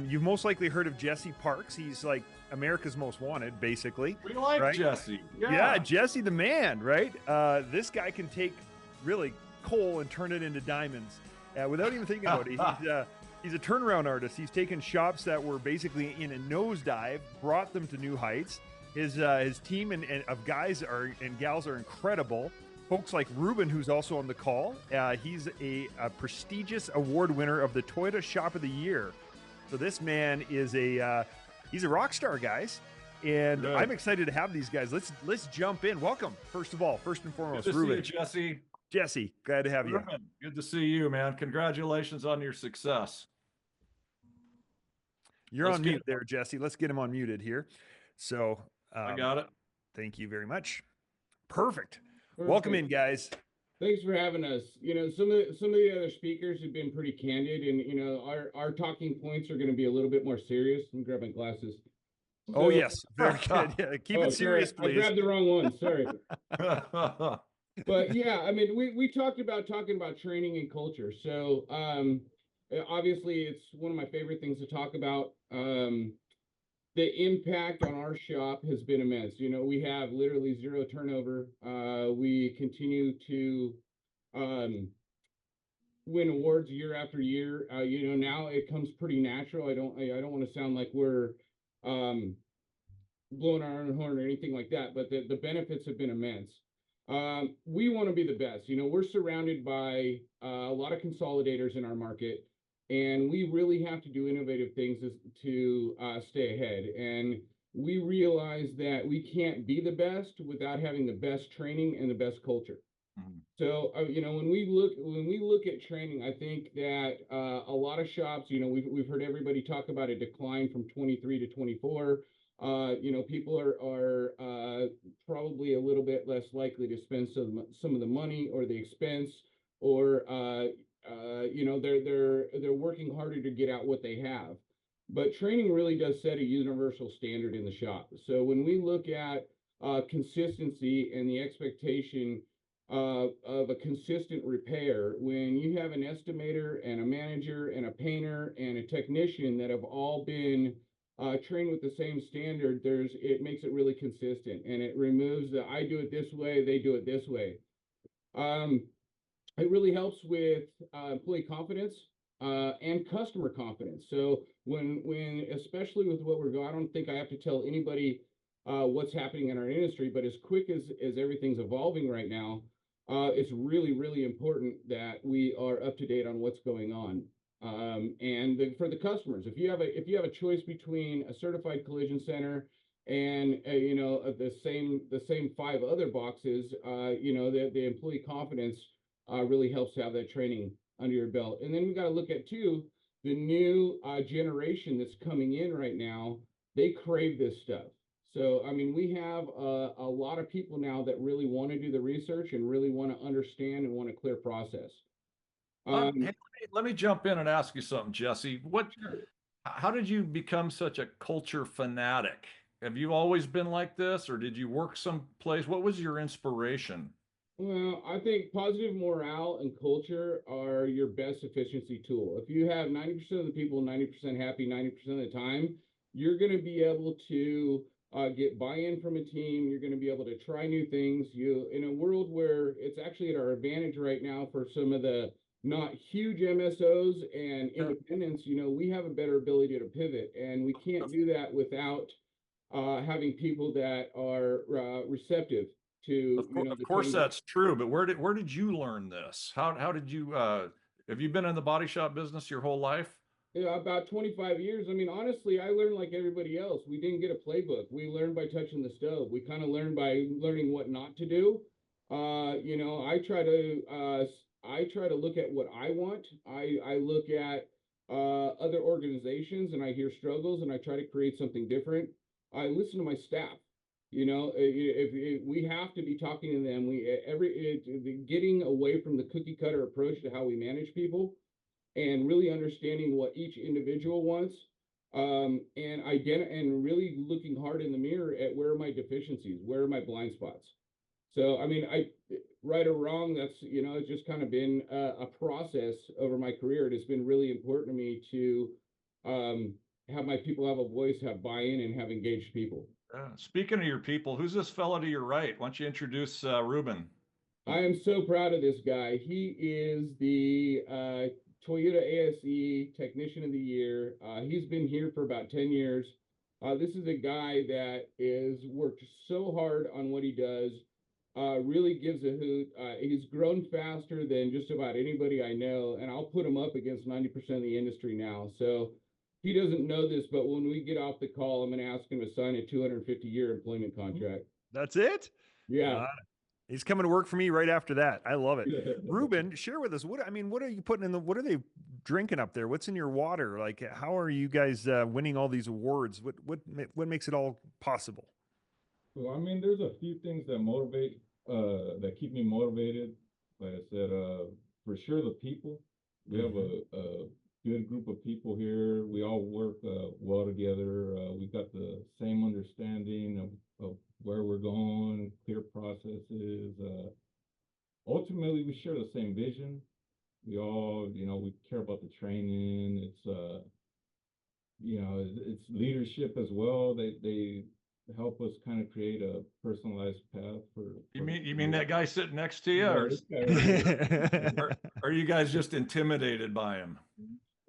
You've most likely heard of Jesse Parks. He's like America's Most Wanted, basically. We like right? Jesse. Yeah, Jesse the man, right? This guy can take really coal and turn it into diamonds without even thinking about it. He's a turnaround artist. He's taken shops that were basically in a nosedive, brought them to new heights. His team and of guys and gals are incredible. Folks like Ruben, who's also on the call. He's a prestigious award winner of the Toyota Shop of the Year. So this man is he's a rock star, guys. And Good. I'm excited to have these guys. Let's jump in. Welcome, first and foremost, Good to Ruben. see you, Jesse. Jesse, glad to have Ruben, you. good to see you, man. Congratulations on your success. You're on mute there, Jesse. Let's get him unmuted here. So I got it. Thank you very much. Perfect. Welcome in, guys. Thanks for having us. You know, some of the other speakers have been pretty candid, and you know, our talking points are going to be a little bit more serious. Let me grab my glasses. Oh yes, very good. Yeah, keep it serious, sorry. please. I grabbed the wrong one. Sorry. But yeah, I mean, we talked about talking about training and culture. So obviously, it's one of my favorite things to talk about. The impact on our shop has been immense. You know, we have literally zero turnover. We continue to win awards year after year. You know, now it comes pretty natural. I don't want to sound like we're blowing our own horn or anything like that, but the benefits have been immense. We want to be the best. You know, we're surrounded by a lot of consolidators in our market, and we really have to do innovative things to stay ahead. And we realize that we can't be the best without having the best training and the best culture. Mm-hmm. So, you know, when we look at training, I think that a lot of shops, you know, we've heard everybody talk about a decline from 23 to 24. You know, people are probably a little bit less likely to spend some of the money or the expense, or you know, they're working harder to get out what they have. But training really does set a universal standard in the shop. So when we look at consistency and the expectation of a consistent repair, when you have an estimator and a manager and a painter and a technician that have all been trained with the same standard, it makes it really consistent, and it removes the I do it this way, they do it this way. It really helps with employee confidence and customer confidence. So when especially with what we're going, I don't think I have to tell anybody what's happening in our industry, but as quick as everything's evolving right now, it's really important that we are up to date on what's going on. And for the customers, if you have a choice between a certified collision center and you know, the same 5 other boxes, you know, the employee confidence really helps to have that training under your belt. And then we got to look at too, the new generation that's coming in right now. They crave this stuff. So I mean, we have a lot of people now that really want to do the research and really want to understand and want a clear process. Hey, let me jump in and ask you something, Jesse. How did you become such a culture fanatic? Have you always been like this, or did you work someplace? What was your inspiration? Well, I think positive morale and culture are your best efficiency tool. If you have 90% of the people 90% happy 90% of the time, you're going to be able to get buy-in from a team. You're going to be able to try new things. In a world where it's actually at our advantage right now for some of the not huge MSOs and independents, you know, we have a better ability to pivot, and we can't do that without having people that are receptive to. Of course, that's true. But where did you learn this? How did you? Have you been in the body shop business your whole life? Yeah, about 25 years. I mean, honestly, I learned like everybody else. We didn't get a playbook. We learned by touching the stove. We kind of learned by learning what not to do. You know, I try to look at what I want. I look at other organizations and I hear struggles and I try to create something different. I listen to my staff. You know, if we have to be talking to them, getting away from the cookie cutter approach to how we manage people, and really understanding what each individual wants, and really looking hard in the mirror at where are my deficiencies, where are my blind spots. So, I mean, right or wrong, that's, you know, it's just kind of been a process over my career. It has been really important to me to have my people have a voice, have buy-in, and have engaged people. Speaking of your people, who's this fella to your right? Why don't you introduce Ruben? I am so proud of this guy. He is the Toyota ASE Technician of the Year. He's been here for about 10 years. This is a guy that is worked so hard on what he does, really gives a hoot. He's grown faster than just about anybody I know, and I'll put him up against 90% of the industry now. So he doesn't know this, but when we get off the call, I'm going to ask him to sign a 250-year employment contract. That's it? Yeah. He's coming to work for me right after that. I love it. Ruben, share with us. What are you putting in what are they drinking up there? What's in your water? Like, how are you guys winning all these awards? What makes it all possible? Well, I mean, there's a few things that motivate, that keep me motivated. Like I said, for sure the people. We have a good group of people here. We all work well together. We got the same understanding of where we're going, clear processes. Ultimately, we share the same vision. We all, we care about the training. It's, it's leadership as well. They help us kind of create a personalized path for. You mean that guy sitting next to you, or are you guys just intimidated by him?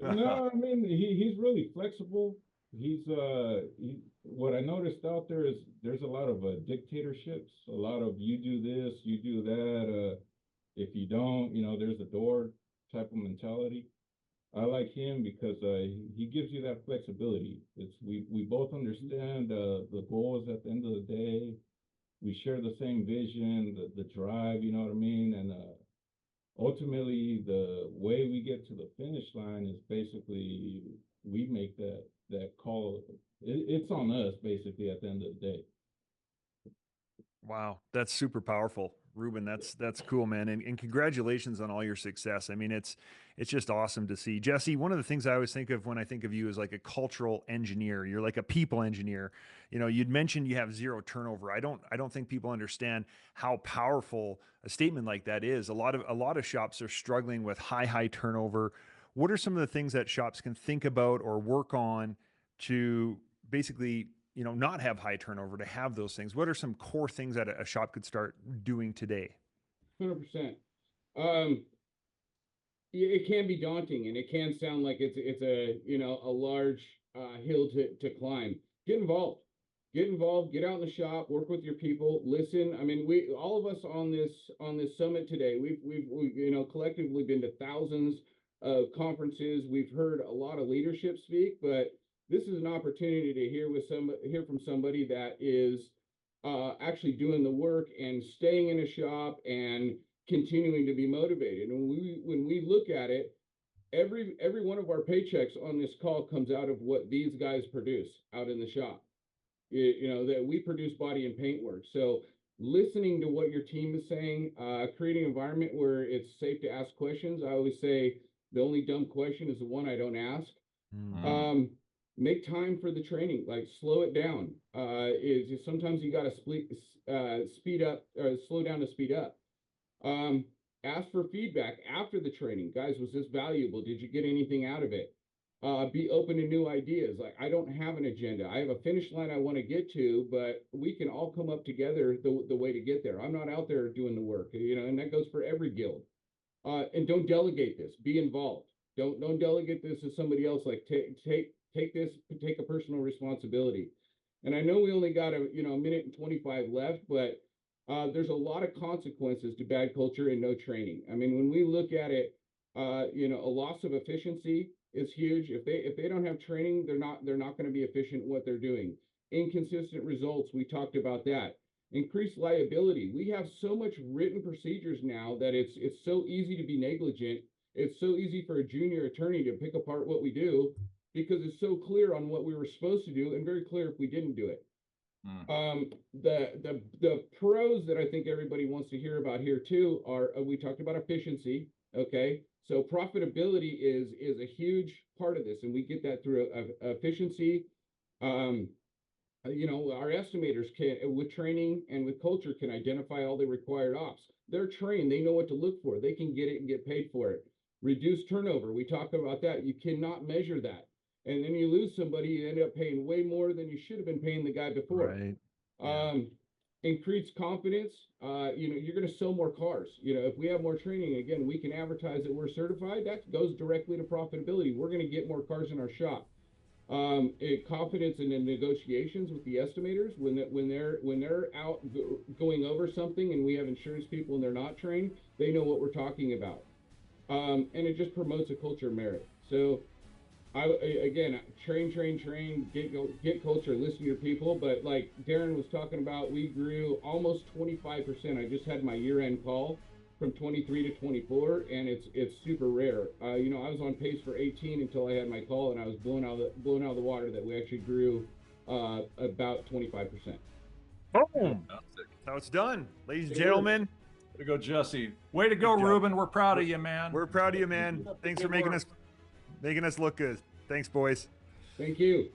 No, I mean he's really flexible. What I noticed out there is there's a lot of dictatorships, a lot of you do this, you do that. If you don't, there's a door type of mentality. I like him because he gives you that flexibility. We both understand the goals at the end of the day. We share the same vision, the drive, you know what I mean? And ultimately, the way we get to the finish line is basically we make that call. It's on us basically at the end of the day. Wow, that's super powerful, Ruben. That's cool, man. And congratulations on all your success. I mean, it's just awesome to see. Jesse, one of the things I always think of when I think of you is like a cultural engineer. You're like a people engineer. You'd mentioned you have zero turnover. I don't think people understand how powerful a statement like that is. A lot of shops are struggling with high turnover. What are some of the things that shops can think about or work on to basically not have high turnover, to have those things? What are some core things that a shop could start doing today? 100%. It can be daunting, and it can sound like it's a large hill to climb. Get involved. Get out in the shop, work with your people, listen. I mean, all of us on this summit today, we've collectively been to thousands of conferences. We've heard a lot of leadership speak, but this is an opportunity to hear from somebody that is actually doing the work and staying in a shop and continuing to be motivated. And when we look at it, every one of our paychecks on this call comes out of what these guys produce out in the shop. That we produce body and paint work. So listening to what your team is saying, creating an environment where it's safe to ask questions. I always say the only dumb question is the one I don't ask. Make time for the training, like slow it down. Sometimes you got to speed up or slow down to speed up. Ask for feedback after the training. Guys, was this valuable? Did you get anything out of it? Be open to new ideas. Like, I don't have an agenda. I have a finish line I want to get to, but we can all come up together the way to get there. I'm not out there doing the work, and that goes for every guild. And don't delegate this. Be involved. Don't delegate this to somebody else. Like, take this, take a personal responsibility. And I know we only got a minute and 25 left, but there's a lot of consequences to bad culture and no training. I mean, when we look at it, a loss of efficiency is huge. If they don't have training, they're not going to be efficient in what they're doing. Inconsistent results, we talked about that. Increased liability. We have so much written procedures now that it's so easy to be negligent. It's so easy for a junior attorney to pick apart what we do because it's so clear on what we were supposed to do and very clear if we didn't do it. The pros that I think everybody wants to hear about here too are, we talked about efficiency. Okay. So profitability is a huge part of this, and we get that through efficiency. Our estimators can, with training and with culture, can identify all the required ops. They're trained. They know what to look for. They can get it and get paid for it. Reduce turnover. We talk about that. You cannot measure that. and then you lose somebody, you end up paying way more than you should have been paying the guy before. Right. Increased confidence. You're going to sell more cars. If we have more training, again, we can advertise that we're certified. That goes directly to profitability. We're going to get more cars in our shop. Confidence in the negotiations with the estimators when they're out going over something, and we have insurance people and they're not trained, they know what we're talking about. And it just promotes a culture of merit. So again, train, get culture, listen to your people. But like Darren was talking about, we grew almost 25%. I just had my year-end call from 23 to 24, and it's super rare. I was on pace for 18 until I had my call, and I was blown out of the water that we actually grew about 25%. Boom! That's how it's done, ladies and gentlemen. Way to go, Jesse. Way to go, Ruben. We're proud of you, man. We're proud of you, man. Thanks for making us look good. Thanks, boys. Thank you.